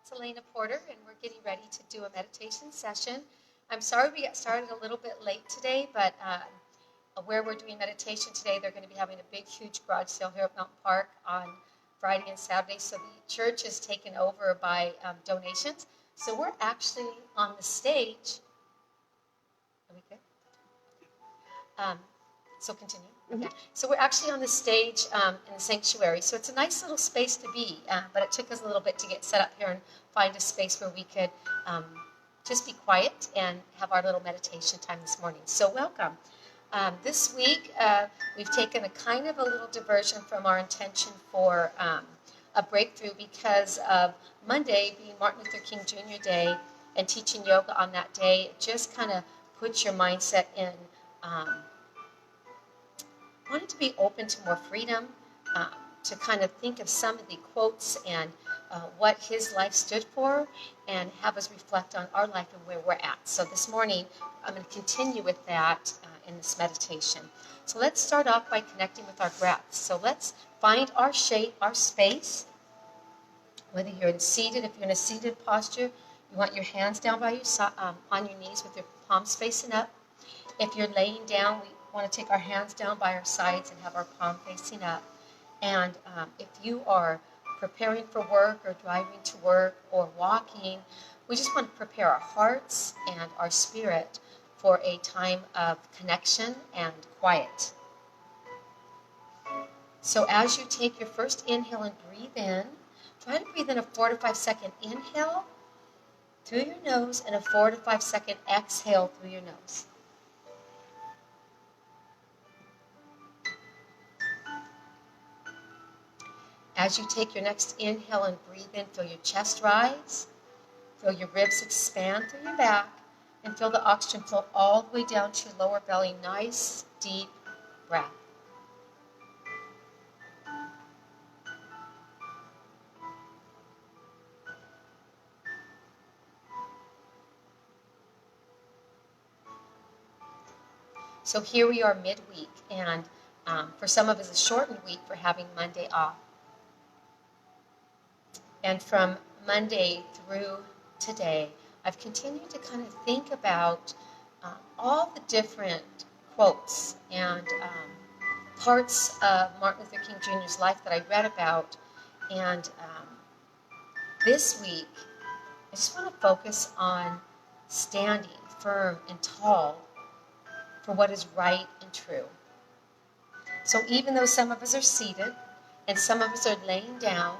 It's Elena Porter, and we're getting ready to do a meditation session. I'm sorry we got started a little bit late today, but where we're doing meditation today, they're going to be having a big, huge garage sale here at Mountain Park on Friday and Saturday. So the church is taken over by donations. So we're actually on the stage. Are we good? So continue. Okay. So we're actually on the stage in the sanctuary. So it's a nice little space to be, but it took us a little bit to get set up here and find a space where we could just be quiet and have our little meditation time this morning. So welcome. This week we've taken a kind of a little diversion from our intention for a breakthrough because of Monday being Martin Luther King Jr. Day and teaching yoga on that day. It just kind of puts your mindset in wanted to be open to more freedom, to kind of think of some of the quotes and what his life stood for, and have us reflect on our life and where we're at. So this morning, I'm going to continue with that in this meditation. So let's start off by connecting with our breath. So let's find our shape, our space. Whether you're seated, if you're in a seated posture, you want your hands down by on your knees with your palms facing up. If you're laying down, we want to take our hands down by our sides and have our palm facing up. And if you are preparing for work or driving to work or walking, we just want to prepare our hearts and our spirit for a time of connection and quiet. So as you take your first inhale and breathe in, try to breathe in a 4 to 5 second inhale through your nose and a 4 to 5 second exhale through your nose. As you take your next inhale and breathe in, feel your chest rise, feel your ribs expand through your back, and feel the oxygen flow all the way down to your lower belly. Nice, deep breath. So here we are midweek, and for some of us a shortened week for having Monday off. And from Monday through today, I've continued to kind of think about all the different quotes and parts of Martin Luther King Jr.'s life that I read about. And this week, I just want to focus on standing firm and tall for what is right and true. So even though some of us are seated and some of us are laying down,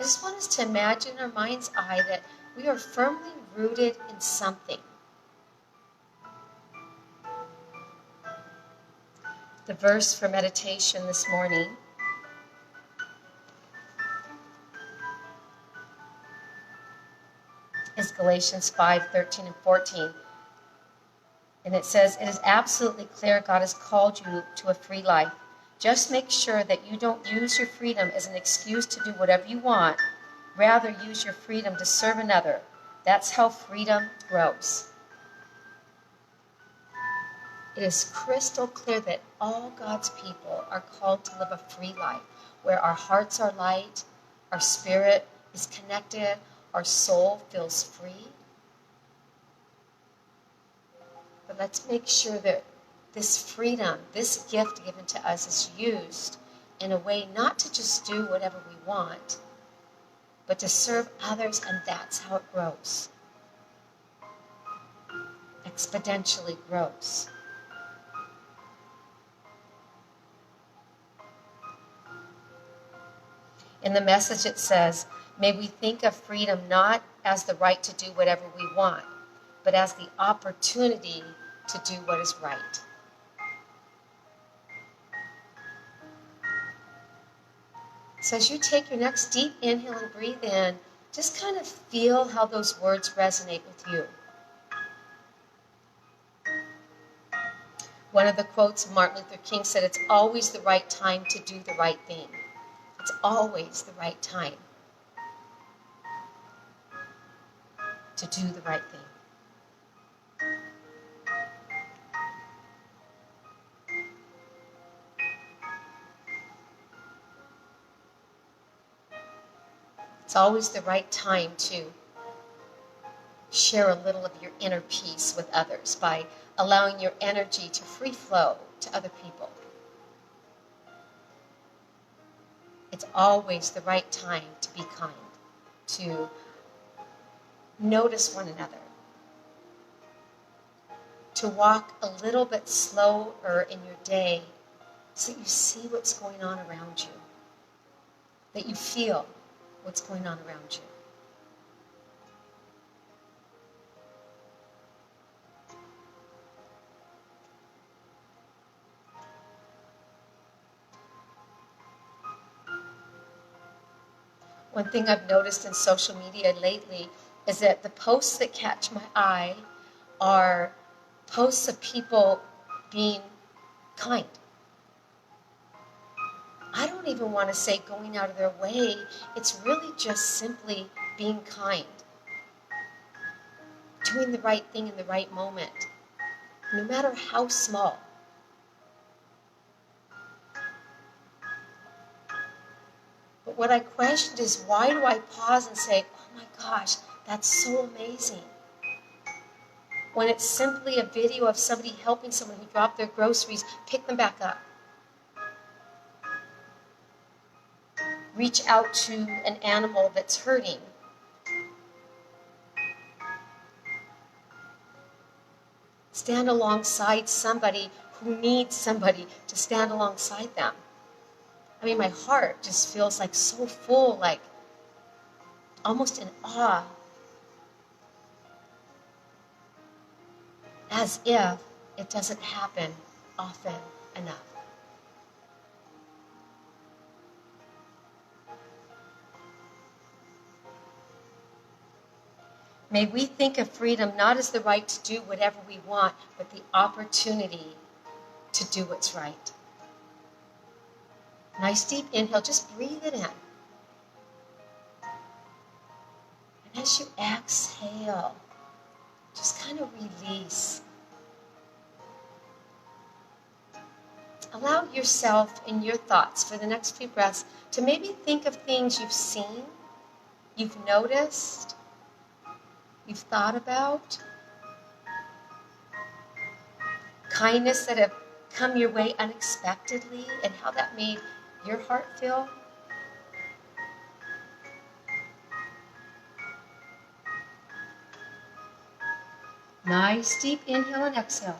I just want us to imagine in our mind's eye that we are firmly rooted in something. The verse for meditation this morning is Galatians 5:13 and 14. And it says, "It is absolutely clear God has called you to a free life. Just make sure that you don't use your freedom as an excuse to do whatever you want. Rather, use your freedom to serve another. That's how freedom grows." It is crystal clear that all God's people are called to live a free life, where our hearts are light, our spirit is connected, our soul feels free. But let's make sure that this freedom, this gift given to us, is used in a way not to just do whatever we want, but to serve others, and that's how it grows. Exponentially grows. In the Message it says, "May we think of freedom not as the right to do whatever we want, but as the opportunity to do what is right." So as you take your next deep inhale and breathe in, just kind of feel how those words resonate with you. One of the quotes of Martin Luther King said, "It's always the right time to do the right thing." It's always the right time to do the right thing. It's always the right time to share a little of your inner peace with others by allowing your energy to free flow to other people. It's always the right time to be kind, to notice one another, to walk a little bit slower in your day so that you see what's going on around you, that you feel what's going on around you. One thing I've noticed in social media lately is that the posts that catch my eye are posts of people being kind. I don't even want to say going out of their way. It's really just simply being kind. Doing the right thing in the right moment, no matter how small. But what I questioned is, why do I pause and say, oh my gosh, that's so amazing? When it's simply a video of somebody helping someone who dropped their groceries, pick them back up. Reach out to an animal that's hurting. Stand alongside somebody who needs somebody to stand alongside them. I mean, my heart just feels like so full, like almost in awe. As if it doesn't happen often enough. May we think of freedom not as the right to do whatever we want, but the opportunity to do what's right. Nice deep inhale, just breathe it in. And as you exhale, just kind of release. Allow yourself in your thoughts for the next few breaths to maybe think of things you've seen, you've noticed, you've thought about. Kindness that have come your way unexpectedly and how that made your heart feel. Nice deep inhale and exhale.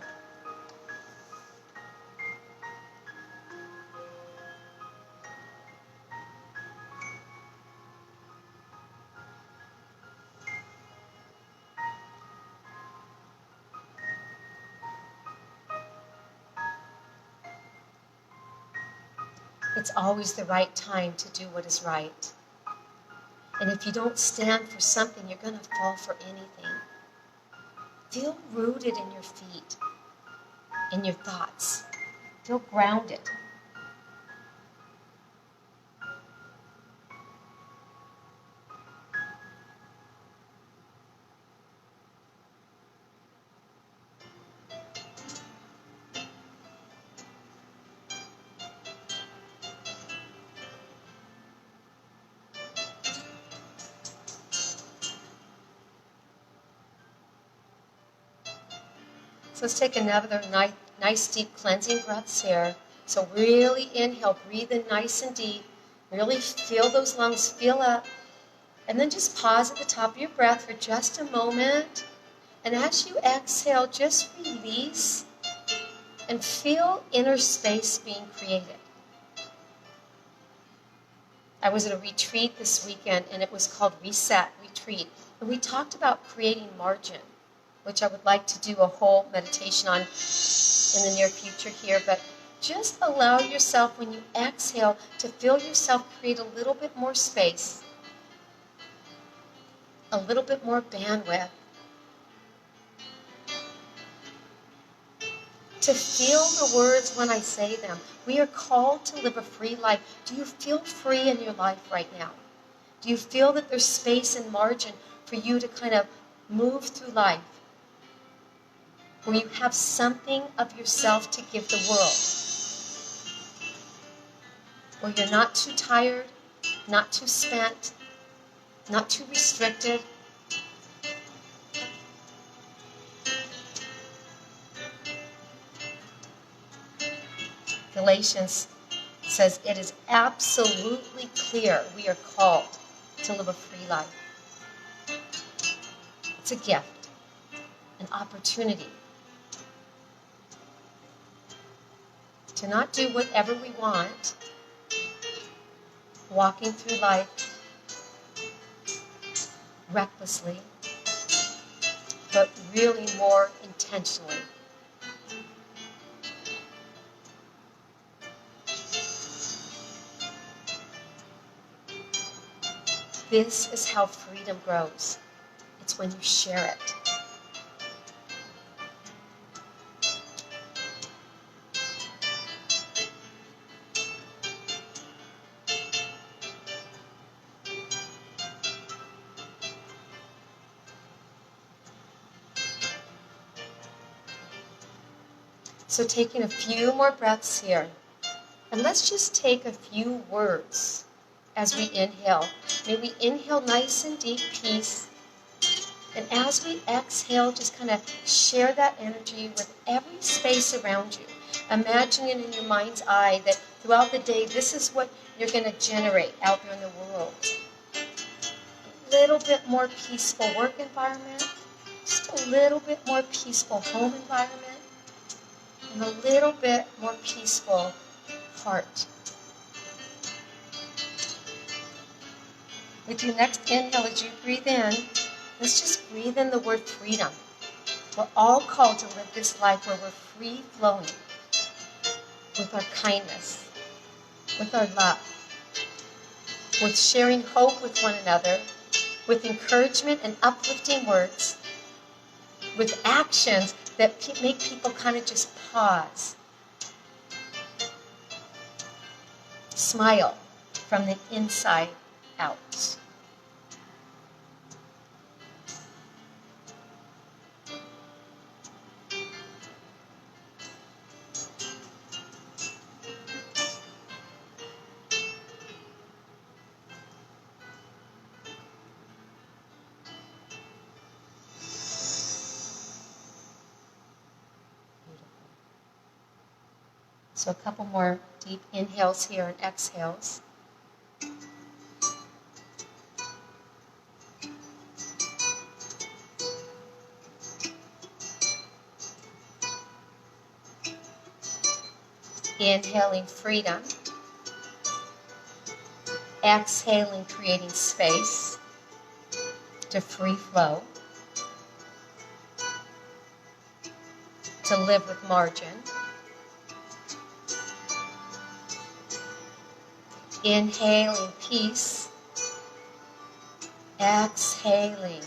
It's always the right time to do what is right. And if you don't stand for something, you're going to fall for anything. Feel rooted in your feet, in your thoughts. Feel grounded. So let's take another nice deep cleansing breaths here. So really inhale, breathe in nice and deep. Really feel those lungs fill up. And then just pause at the top of your breath for just a moment. And as you exhale, just release and feel inner space being created. I was at a retreat this weekend, and it was called Reset Retreat. And we talked about creating margin, which I would like to do a whole meditation on in the near future here. But just allow yourself, when you exhale, to feel yourself create a little bit more space, a little bit more bandwidth, to feel the words when I say them. We are called to live a free life. Do you feel free in your life right now? Do you feel that there's space and margin for you to kind of move through life, where you have something of yourself to give the world, where you're not too tired, not too spent, not too restricted. Galatians says it is absolutely clear we are called to live a free life. It's a gift, an opportunity to not do whatever we want, walking through life recklessly, but really more intentionally. This is how freedom grows. It's when you share it. So taking a few more breaths here, and let's just take a few words as we inhale. May we inhale nice and deep peace, and as we exhale, just kind of share that energy with every space around you. Imagine it in your mind's eye that throughout the day, this is what you're going to generate out there in the world. A little bit more peaceful work environment, just a little bit more peaceful home environment, and a little bit more peaceful heart. With your next inhale, as you breathe in, let's just breathe in the word freedom. We're all called to live this life where we're free-flowing with our kindness, with our love, with sharing hope with one another, with encouragement and uplifting words, with actions that make people kind of just pause. Smile from the inside out. So a couple more deep inhales here and exhales. Inhaling freedom. Exhaling, creating space to free flow, to live with margin. Inhaling peace, exhaling,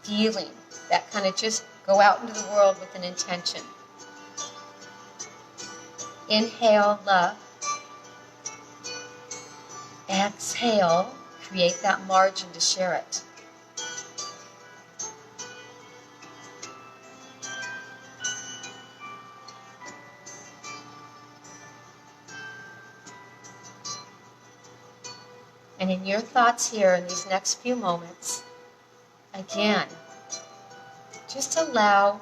feeling that kind of just go out into the world with an intention. Inhale love, exhale, create that margin to share it. And in your thoughts here in these next few moments, again, just allow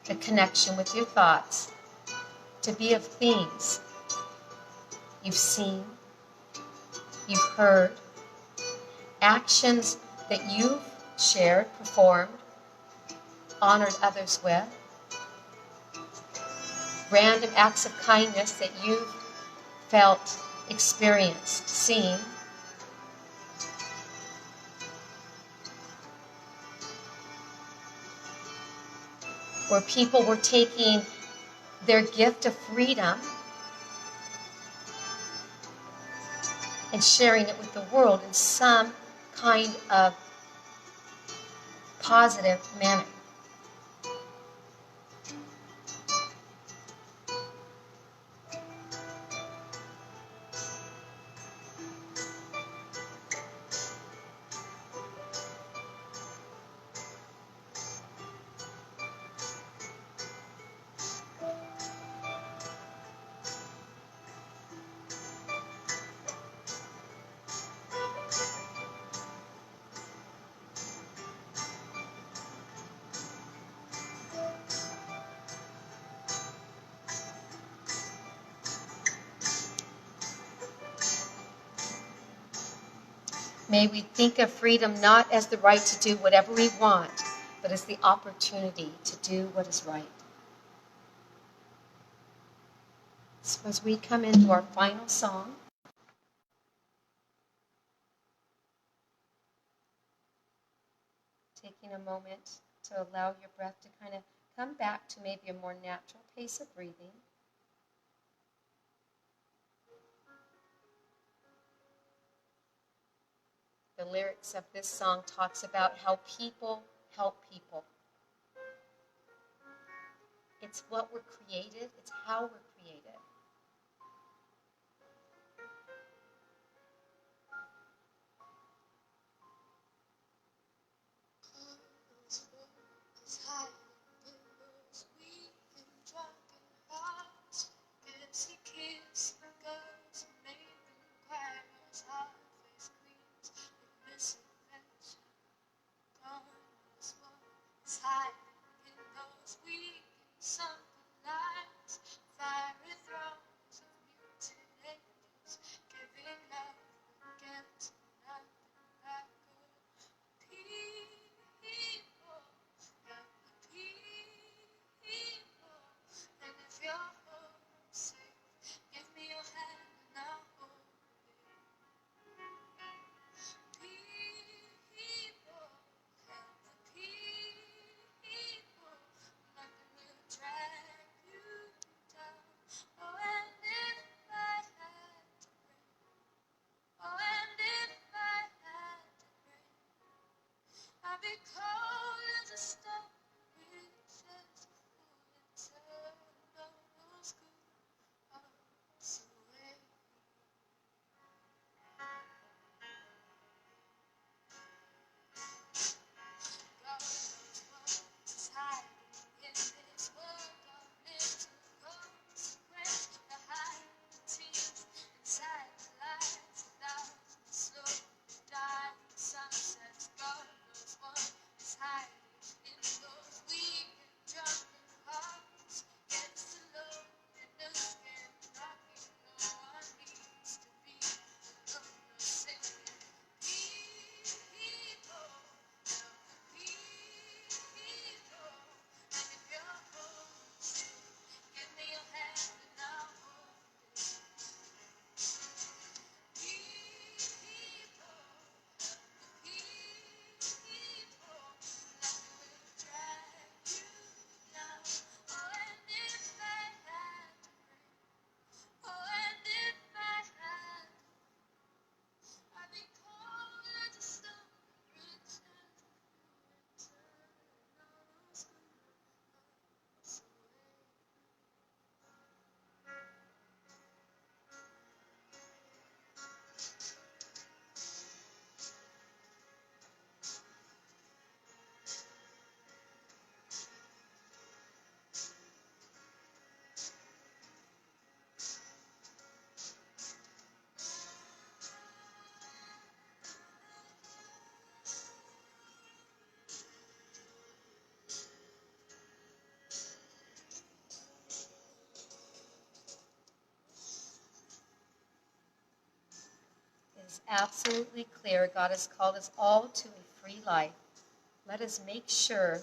the connection with your thoughts to be of things you've seen, you've heard, actions that you've shared, performed, honored others with, random acts of kindness that you've felt, experienced, seen, where people were taking their gift of freedom and sharing it with the world in some kind of positive manner. May we think of freedom not as the right to do whatever we want, but as the opportunity to do what is right. So as we come into our final song, taking a moment to allow your breath to kind of come back to maybe a more natural pace of breathing. The lyrics of this song talks about how people help people. It's what we're created, it's how we're created. It is absolutely clear God has called us all to a free life. Let us make sure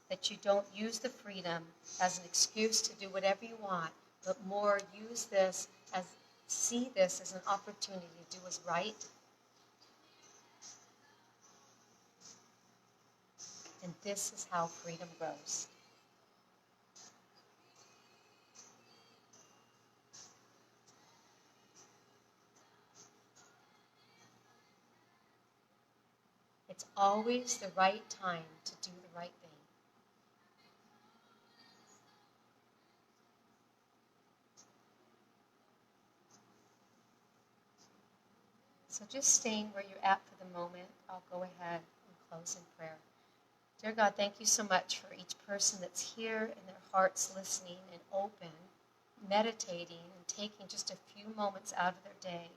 that you don't use the freedom as an excuse to do whatever you want, but more see this as an opportunity to do what's right. And this is how freedom grows. It's always the right time to do the right thing. So just staying where you're at for the moment, I'll go ahead and close in prayer. Dear God, thank you so much for each person that's here and their hearts listening and open, meditating and taking just a few moments out of their day.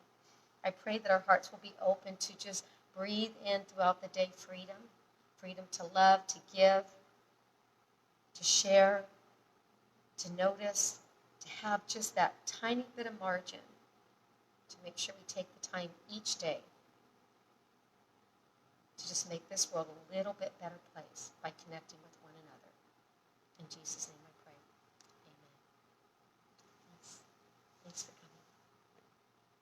I pray that our hearts will be open to just breathe in throughout the day freedom, freedom to love, to give, to share, to notice, to have just that tiny bit of margin to make sure we take the time each day to just make this world a little bit better place by connecting with one another. In Jesus' name.